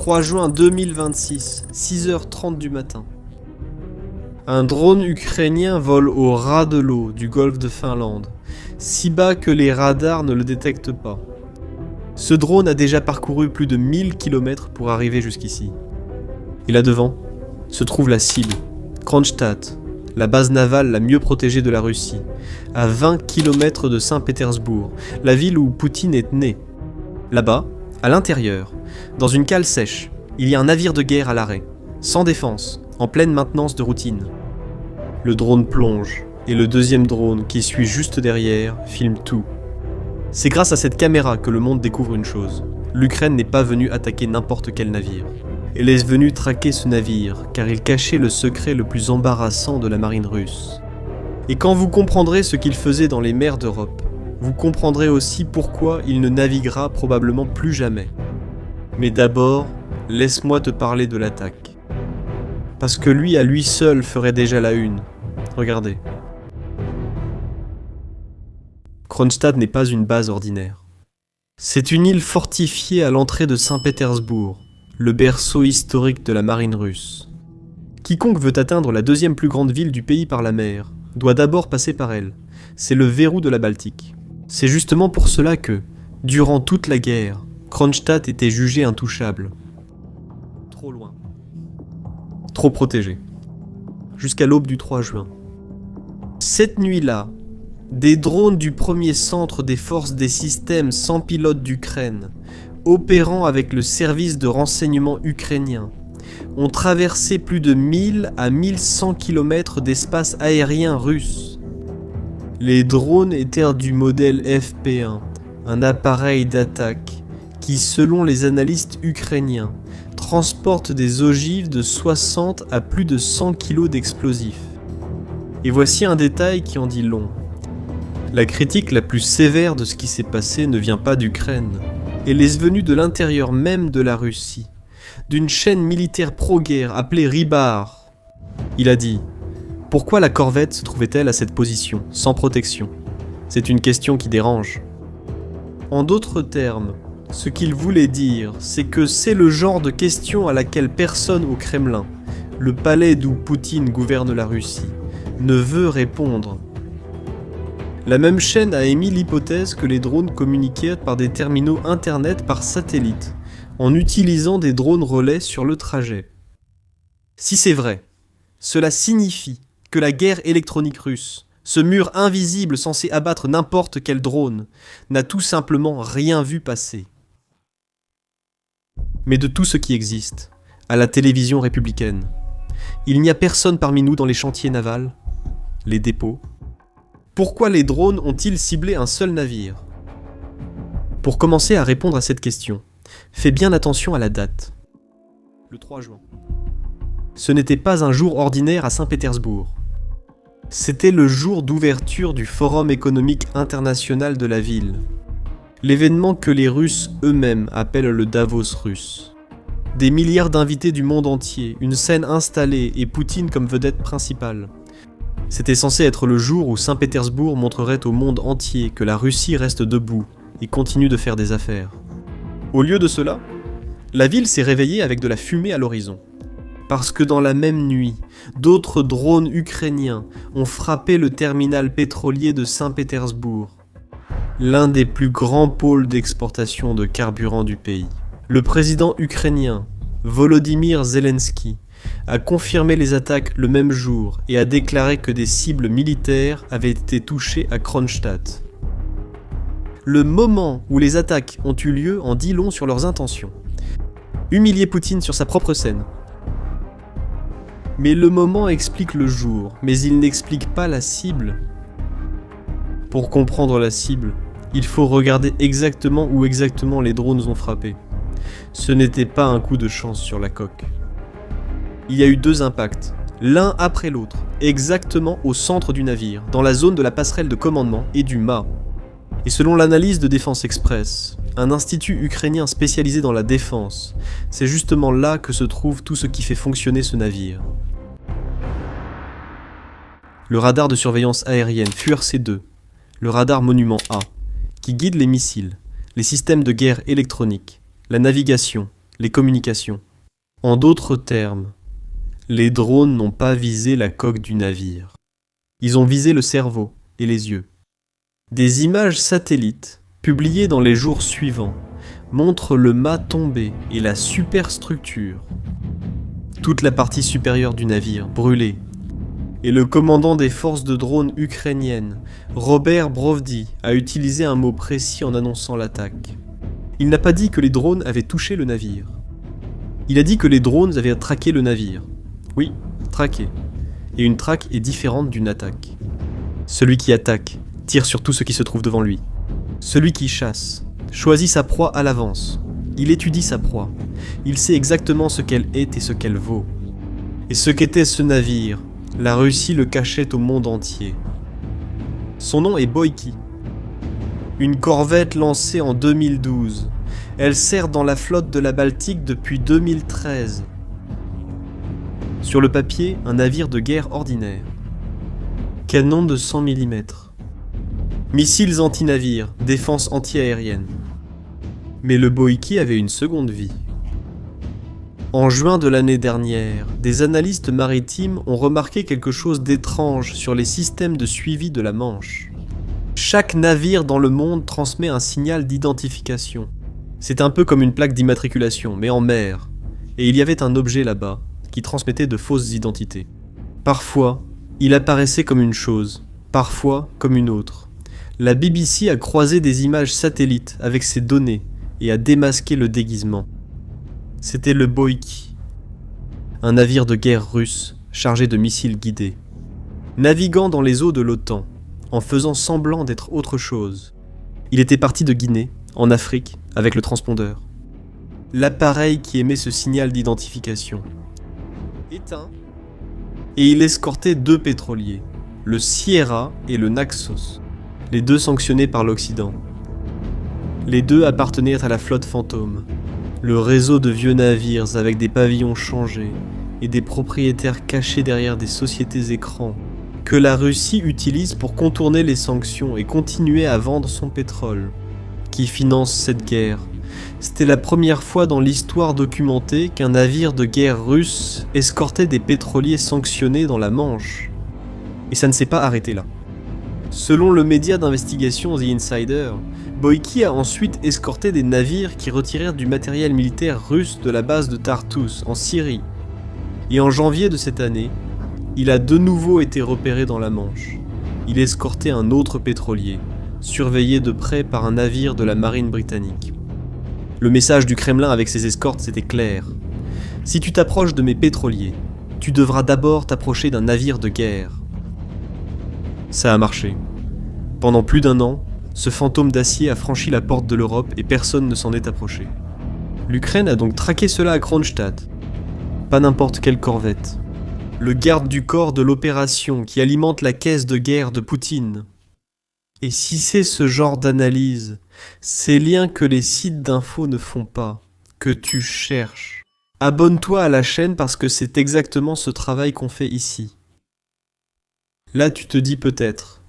3 juin 2026, 6h30 du matin. Un drone ukrainien vole au ras de l'eau du golfe de Finlande, si bas que les radars ne le détectent pas. Ce drone a déjà parcouru plus de 1000 km pour arriver jusqu'ici. Et là devant, se trouve la cible, Kronstadt, la base navale la mieux protégée de la Russie, à 20 km de Saint-Pétersbourg, la ville où Poutine est né. Là-bas, à l'intérieur, dans une cale sèche, il y a un navire de guerre à l'arrêt, sans défense, en pleine maintenance de routine. Le drone plonge, et le deuxième drone, qui suit juste derrière, filme tout. C'est grâce à cette caméra que le monde découvre une chose. L'Ukraine n'est pas venue attaquer n'importe quel navire. Elle est venue traquer ce navire, car il cachait le secret le plus embarrassant de la marine russe. Et quand vous comprendrez ce qu'il faisait dans les mers d'Europe, vous comprendrez aussi pourquoi il ne naviguera probablement plus jamais. Mais d'abord, laisse-moi te parler de l'attaque. Parce que lui, à lui seul, ferait déjà la une. Regardez. Kronstadt n'est pas une base ordinaire. C'est une île fortifiée à l'entrée de Saint-Pétersbourg, le berceau historique de la marine russe. Quiconque veut atteindre la deuxième plus grande ville du pays par la mer doit d'abord passer par elle. C'est le verrou de la Baltique. C'est justement pour cela que, durant toute la guerre, Kronstadt était jugé intouchable. Trop loin. Trop protégé. Jusqu'à l'aube du 3 juin. Cette nuit-là, des drones du premier centre des forces des systèmes sans pilote d'Ukraine, opérant avec le service de renseignement ukrainien, ont traversé plus de 1000 à 1100 km d'espace aérien russe. Les drones étaient du modèle FP1, un appareil d'attaque qui, selon les analystes ukrainiens, transporte des ogives de 60 à plus de 100 kg d'explosifs. Et voici un détail qui en dit long. La critique la plus sévère de ce qui s'est passé ne vient pas d'Ukraine. Elle est venue de l'intérieur même de la Russie, d'une chaîne militaire pro-guerre appelée Rybar. Il a dit « Pourquoi la corvette se trouvait-elle à cette position, sans protection ? C'est une question qui dérange. » En d'autres termes, ce qu'il voulait dire, c'est que c'est le genre de question à laquelle personne au Kremlin, le palais d'où Poutine gouverne la Russie, ne veut répondre. La même chaîne a émis l'hypothèse que les drones communiquaient par des terminaux internet par satellite, en utilisant des drones relais sur le trajet. Si c'est vrai, cela signifie que la guerre électronique russe, ce mur invisible censé abattre n'importe quel drone, n'a tout simplement rien vu passer. Mais de tout ce qui existe, à la télévision républicaine, il n'y a personne parmi nous dans les chantiers navals, les dépôts. Pourquoi les drones ont-ils ciblé un seul navire ? Pour commencer à répondre à cette question, fais bien attention à la date. Le 3 juin. Ce n'était pas un jour ordinaire à Saint-Pétersbourg. C'était le jour d'ouverture du Forum économique international de la ville. L'événement que les Russes eux-mêmes appellent le Davos russe. Des milliards d'invités du monde entier, une scène installée et Poutine comme vedette principale. C'était censé être le jour où Saint-Pétersbourg montrerait au monde entier que la Russie reste debout et continue de faire des affaires. Au lieu de cela, la ville s'est réveillée avec de la fumée à l'horizon. Parce que dans la même nuit, d'autres drones ukrainiens ont frappé le terminal pétrolier de Saint-Pétersbourg, l'un des plus grands pôles d'exportation de carburant du pays. Le président ukrainien, Volodymyr Zelensky, a confirmé les attaques le même jour et a déclaré que des cibles militaires avaient été touchées à Kronstadt. Le moment où les attaques ont eu lieu en dit long sur leurs intentions. Humilier Poutine sur sa propre scène. Mais le moment explique le jour, mais il n'explique pas la cible. Pour comprendre la cible, il faut regarder exactement où exactement les drones ont frappé. Ce n'était pas un coup de chance sur la coque. Il y a eu 2 impacts, l'un après l'autre, exactement au centre du navire, dans la zone de la passerelle de commandement et du mât. Et selon l'analyse de Défense Express, un institut ukrainien spécialisé dans la défense, c'est justement là que se trouve tout ce qui fait fonctionner ce navire. Le radar de surveillance aérienne FURC-2, le radar Monument A, qui guide les missiles, les systèmes de guerre électroniques, la navigation les communications. En d'autres termes, les drones n'ont pas visé la coque du navire. Ils ont visé le cerveau et les yeux. Des images satellites, publiées dans les jours suivants, montrent le mât tombé et la superstructure. Toute la partie supérieure du navire brûlée. Et le commandant des forces de drones ukrainiennes, Robert Brovdi, a utilisé un mot précis en annonçant l'attaque. Il n'a pas dit que les drones avaient touché le navire. Il a dit que les drones avaient traqué le navire. Oui, traqué. Et une traque est différente d'une attaque. Celui qui attaque tire sur tout ce qui se trouve devant lui. Celui qui chasse choisit sa proie à l'avance. Il étudie sa proie. Il sait exactement ce qu'elle est et ce qu'elle vaut. Et ce qu'était ce navire, la Russie le cachait au monde entier. Son nom est Boïki. Une corvette lancée en 2012. Elle sert dans la flotte de la Baltique depuis 2013. Sur le papier, un navire de guerre ordinaire. Canon de 100 mm. Missiles anti-navires, défense anti-aérienne. Mais le Boïki avait une seconde vie. En juin de l'année dernière, des analystes maritimes ont remarqué quelque chose d'étrange sur les systèmes de suivi de la Manche. Chaque navire dans le monde transmet un signal d'identification. C'est un peu comme une plaque d'immatriculation, mais en mer. Et il y avait un objet là-bas, qui transmettait de fausses identités. Parfois, il apparaissait comme une chose, parfois comme une autre. La BBC a croisé des images satellites avec ces données et a démasqué le déguisement. C'était le Boïki, un navire de guerre russe chargé de missiles guidés, naviguant dans les eaux de l'OTAN, en faisant semblant d'être autre chose. Il était parti de Guinée, en Afrique, avec le transpondeur. L'appareil qui émet ce signal d'identification. Éteint. Et il escortait 2 pétroliers, le Sierra et le Naxos, les 2 sanctionnés par l'Occident. Les 2 appartenaient à la flotte fantôme, le réseau de vieux navires avec des pavillons changés et des propriétaires cachés derrière des sociétés écrans que la Russie utilise pour contourner les sanctions et continuer à vendre son pétrole, qui finance cette guerre. C'était la première fois dans l'histoire documentée qu'un navire de guerre russe escortait des pétroliers sanctionnés dans la Manche. Et ça ne s'est pas arrêté là. Selon le média d'investigation The Insider, Boïki a ensuite escorté des navires qui retirèrent du matériel militaire russe de la base de Tartus, en Syrie. Et en janvier de cette année, il a de nouveau été repéré dans la Manche. Il escortait un autre pétrolier, surveillé de près par un navire de la marine britannique. Le message du Kremlin avec ses escortes, c'était clair. Si tu t'approches de mes pétroliers, tu devras d'abord t'approcher d'un navire de guerre. Ça a marché. Pendant plus d'1 an, ce fantôme d'acier a franchi la porte de l'Europe et personne ne s'en est approché. L'Ukraine a donc traqué cela à Kronstadt. Pas n'importe quelle corvette. Le garde du corps de l'opération qui alimente la caisse de guerre de Poutine. Et si c'est ce genre d'analyse, ces liens que les sites d'infos ne font pas, que tu cherches, abonne-toi à la chaîne parce que c'est exactement ce travail qu'on fait ici. Là tu te dis peut-être,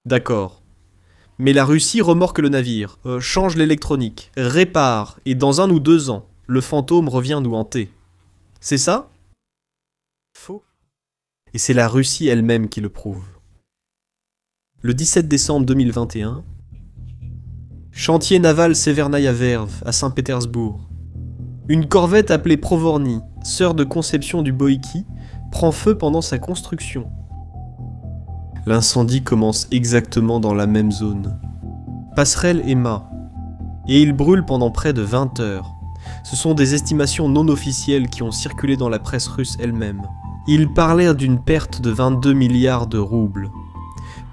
d'accord, mais la Russie remorque le navire, change l'électronique, répare, et dans 1 ou 2 ans, le fantôme revient nous hanter. C'est ça ? Faux. Et c'est la Russie elle-même qui le prouve. Le 17 décembre 2021, chantier naval Severnaya Verve à Saint-Pétersbourg. Une corvette appelée Provorny, sœur de conception du Boïki, prend feu pendant sa construction. L'incendie commence exactement dans la même zone. Passerelle et mât. Et il brûle pendant près de 20 heures. Ce sont des estimations non officielles qui ont circulé dans la presse russe elle-même. Ils parlèrent d'une perte de 22 milliards de roubles.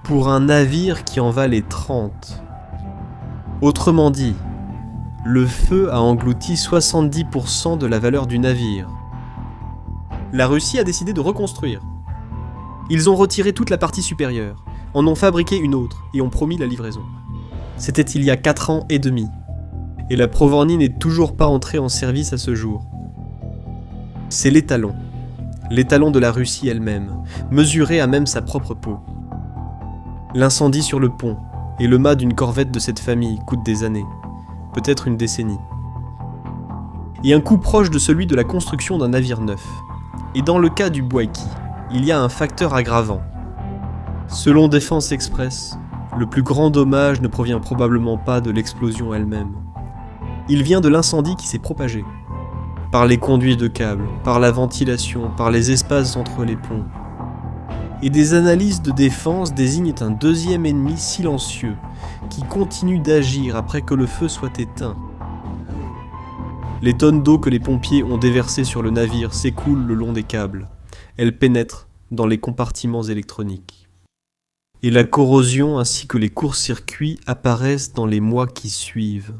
Pour un navire qui en valait 30. Autrement dit, le feu a englouti 70% de la valeur du navire. La Russie a décidé de reconstruire. Ils ont retiré toute la partie supérieure, en ont fabriqué une autre et ont promis la livraison. C'était il y a 4 ans et demi. Et la Provorny n'est toujours pas entrée en service à ce jour. C'est l'étalon de la Russie elle-même, mesuré à même sa propre peau. L'incendie sur le pont et le mât d'une corvette de cette famille coûtent des années, peut-être une décennie. et un coût proche de celui de la construction d'un navire neuf. Et dans le cas du Boïki, il y a un facteur aggravant. Selon Défense Express, le plus grand dommage ne provient probablement pas de l'explosion elle-même. Il vient de l'incendie qui s'est propagé. Par les conduits de câbles, par la ventilation, par les espaces entre les ponts. Et des analyses de défense désignent un deuxième ennemi silencieux, qui continue d'agir après que le feu soit éteint. Les tonnes d'eau que les pompiers ont déversées sur le navire s'écoulent le long des câbles. Elles pénètrent dans les compartiments électroniques. Et la corrosion ainsi que les courts-circuits apparaissent dans les mois qui suivent.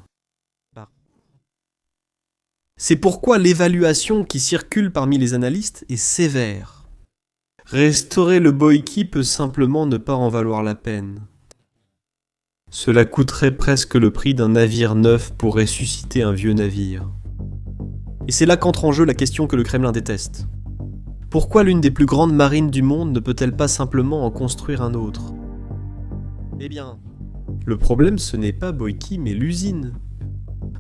C'est pourquoi l'évaluation qui circule parmi les analystes est sévère. Restaurer le Boïki peut simplement ne pas en valoir la peine. Cela coûterait presque le prix d'un navire neuf pour ressusciter un vieux navire. Et c'est là qu'entre en jeu la question que le Kremlin déteste. Pourquoi l'une des plus grandes marines du monde ne peut-elle pas simplement en construire un autre ? Eh bien, le problème ce n'est pas Boïki mais l'usine.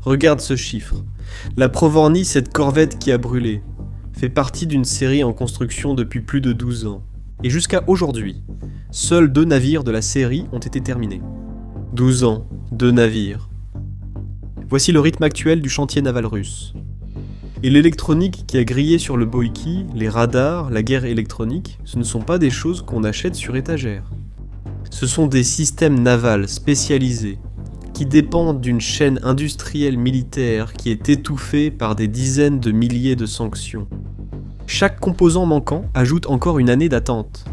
Regarde ce chiffre. La Provorny, cette corvette qui a brûlé, fait partie d'une série en construction depuis plus de 12 ans. Et jusqu'à aujourd'hui, seuls 2 navires de la série ont été terminés. 12 ans, 2 navires. Voici le rythme actuel du chantier naval russe. Et l'électronique qui a grillé sur le Boïki, les radars, la guerre électronique, ce ne sont pas des choses qu'on achète sur étagère. Ce sont des systèmes navals spécialisés, qui dépendent d'une chaîne industrielle militaire qui est étouffée par des dizaines de milliers de sanctions. Chaque composant manquant ajoute encore une année d'attente.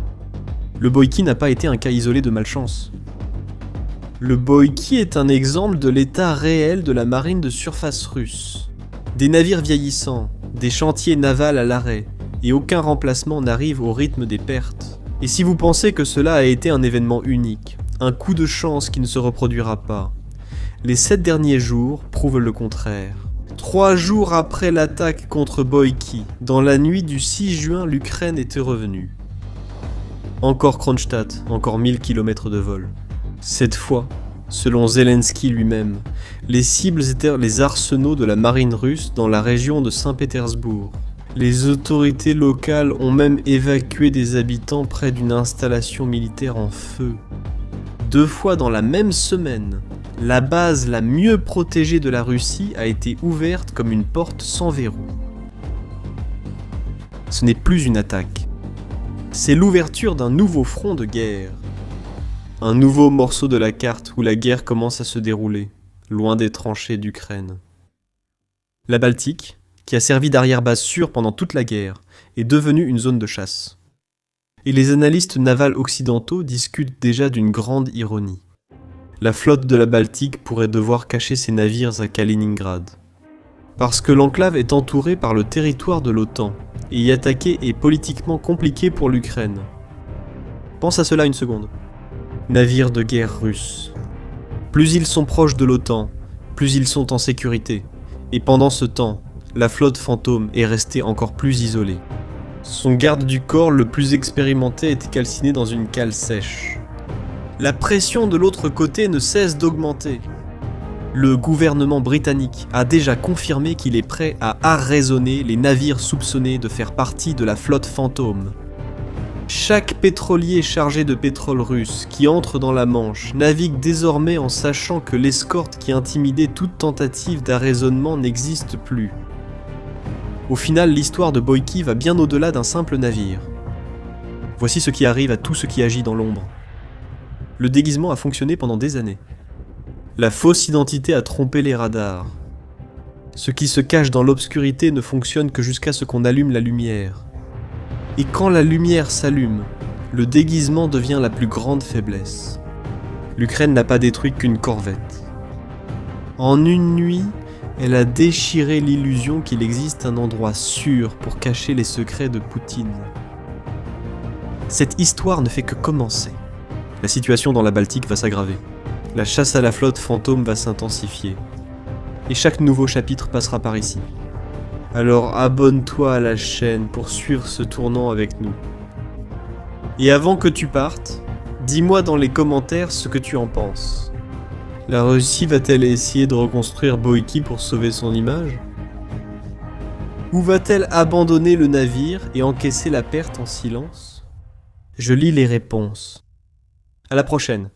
Le Boïki n'a pas été un cas isolé de malchance. Le Boïki est un exemple de l'état réel de la marine de surface russe. Des navires vieillissants, des chantiers navals à l'arrêt, et aucun remplacement n'arrive au rythme des pertes. Et si vous pensez que cela a été un événement unique, un coup de chance qui ne se reproduira pas, les 7 derniers jours prouvent le contraire. 3 jours après l'attaque contre Boïki, dans la nuit du 6 juin, l'Ukraine était revenue. Encore Kronstadt, encore 1000 km de vol. Cette fois, selon Zelensky lui-même, les cibles étaient les arsenaux de la marine russe dans la région de Saint-Pétersbourg. Les autorités locales ont même évacué des habitants près d'une installation militaire en feu. 2 fois dans la même semaine, la base la mieux protégée de la Russie a été ouverte comme une porte sans verrou. Ce n'est plus une attaque. C'est l'ouverture d'un nouveau front de guerre. Un nouveau morceau de la carte où la guerre commence à se dérouler, loin des tranchées d'Ukraine. La Baltique, qui a servi d'arrière-base sûre pendant toute la guerre, est devenue une zone de chasse. Et les analystes navals occidentaux discutent déjà d'une grande ironie. La flotte de la Baltique pourrait devoir cacher ses navires à Kaliningrad. Parce que l'enclave est entourée par le territoire de l'OTAN, et y attaquer est politiquement compliqué pour l'Ukraine. Pense à cela une seconde. Navires de guerre russes. Plus ils sont proches de l'OTAN, plus ils sont en sécurité. Et pendant ce temps, la flotte fantôme est restée encore plus isolée. Son garde du corps le plus expérimenté était calciné dans une cale sèche. La pression de l'autre côté ne cesse d'augmenter. Le gouvernement britannique a déjà confirmé qu'il est prêt à arraisonner les navires soupçonnés de faire partie de la flotte fantôme. Chaque pétrolier chargé de pétrole russe qui entre dans la Manche navigue désormais en sachant que l'escorte qui intimidait toute tentative d'arraisonnement n'existe plus. Au final, l'histoire de Boïki va bien au-delà d'un simple navire. Voici ce qui arrive à tout ce qui agit dans l'ombre. Le déguisement a fonctionné pendant des années. La fausse identité a trompé les radars. Ce qui se cache dans l'obscurité ne fonctionne que jusqu'à ce qu'on allume la lumière. Et quand la lumière s'allume, le déguisement devient la plus grande faiblesse. L'Ukraine n'a pas détruit qu'une corvette. En une nuit, elle a déchiré l'illusion qu'il existe un endroit sûr pour cacher les secrets de Poutine. Cette histoire ne fait que commencer. La situation dans la Baltique va s'aggraver. La chasse à la flotte fantôme va s'intensifier. Et chaque nouveau chapitre passera par ici. Alors abonne-toi à la chaîne pour suivre ce tournant avec nous. Et avant que tu partes, dis-moi dans les commentaires ce que tu en penses. La Russie va-t-elle essayer de reconstruire Boïki pour sauver son image ? Ou va-t-elle abandonner le navire et encaisser la perte en silence? Je lis les réponses. À la prochaine.